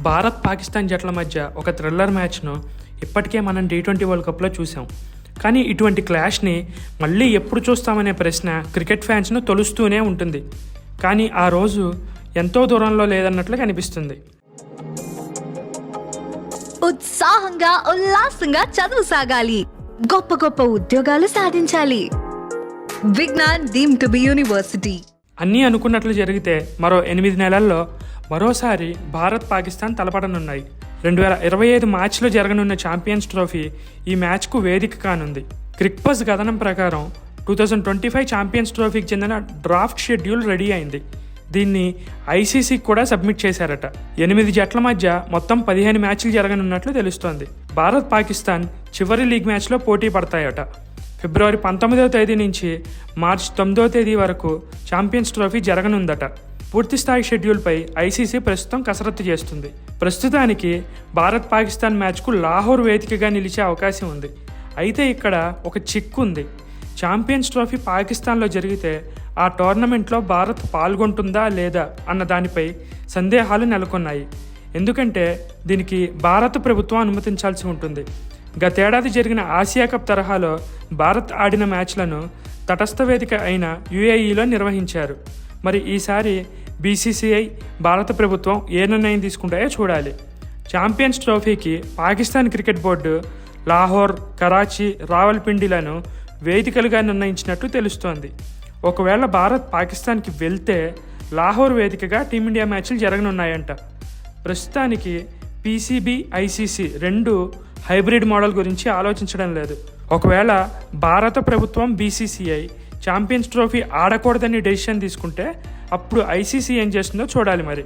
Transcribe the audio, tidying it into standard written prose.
భారత్ పాకిస్తాన్ జట్ల మధ్య ఒక థ్రిల్లర్ మ్యాచ్ను ఇప్పటికే మనం T20 వరల్డ్ కప్లో చూసాం. కానీ ఇటువంటి క్లాష్ని మళ్ళీ ఎప్పుడు చూస్తామనే ప్రశ్న క్రికెట్ ఫ్యాన్స్ను తొలుస్తూనే ఉంటుంది. కానీ ఆ రోజు ఎంతో దూరంలో లేదన్నట్లు కనిపిస్తుంది. ఉత్సాహంగా ఉల్లాసంగా చదువు సాగాలి, గొప్ప గొప్ప ఉద్యోగాలు సాధించాలి. Vignan deemed to be university. అన్నీ అనుకున్నట్లు జరిగితే మరో 8 నెలల్లో మరోసారి భారత్ పాకిస్తాన్ తలపడనున్నాయి. 2025 మార్చిలో జరగనున్న ఛాంపియన్స్ ట్రోఫీ ఈ మ్యాచ్కు వేదిక కానుంది. క్రిక్బజ్ కథనం ప్రకారం 2025 ఛాంపియన్స్ ట్రోఫీకి చెందిన డ్రాఫ్ట్ షెడ్యూల్ రెడీ అయింది. దీన్ని ఐసీసీకి కూడా సబ్మిట్ చేశారట. 8 జట్ల మధ్య మొత్తం 15 మ్యాచ్లు జరగనున్నట్లు తెలుస్తోంది. భారత్ పాకిస్తాన్ చివరి లీగ్ మ్యాచ్లో పోటీ పడతాయట. ఫిబ్రవరి 19వ తేదీ నుంచి మార్చి 9వ తేదీ వరకు ఛాంపియన్స్ ట్రోఫీ జరగనుందట. పూర్తిస్థాయి షెడ్యూల్పై ఐసీసీ ప్రస్తుతం కసరత్తు చేస్తుంది. ప్రస్తుతానికి భారత్ పాకిస్తాన్ మ్యాచ్కు లాహోర్ వేదికగా నిలిచే అవకాశం ఉంది. అయితే ఇక్కడ ఒక చిక్కు ఉంది. ఛాంపియన్స్ ట్రోఫీ పాకిస్తాన్లో జరిగితే ఆ టోర్నమెంట్లో భారత్ పాల్గొంటుందా లేదా అన్న దానిపై సందేహాలు నెలకొన్నాయి. ఎందుకంటే దీనికి భారత ప్రభుత్వం అనుమతించాల్సి ఉంటుంది. గతేడాది జరిగిన ఆసియా కప్ తరహాలో భారత్ ఆడిన మ్యాచ్లను తటస్థ వేదిక అయిన యుఏఈలో నిర్వహించారు. మరి ఈసారి బీసీసీఐ, భారత ప్రభుత్వం ఏ నిర్ణయం తీసుకుంటాయో చూడాలి. ఛాంపియన్స్ ట్రోఫీకి పాకిస్తాన్ క్రికెట్ బోర్డు లాహోర్, కరాచీ, రావల్పిండిలను వేదికలుగా నిర్ణయించినట్టు తెలుస్తోంది. ఒకవేళ భారత్ పాకిస్తాన్కి వెళ్తే లాహోర్ వేదికగా టీమిండియా మ్యాచ్లు జరగనున్నాయంట. ప్రస్తుతానికి పీసీబీ, ఐసీసీ రెండు హైబ్రిడ్ మోడల్ గురించి ఆలోచించడం లేదు. ఒకవేళ భారత ప్రభుత్వం, బీసీసీఐ ఛాంపియన్స్ ట్రోఫీ ఆడకూడదని డెసిషన్ తీసుకుంటే అప్పుడు ఐసీసీ ఏం చేస్తుందో చూడాలి మరి.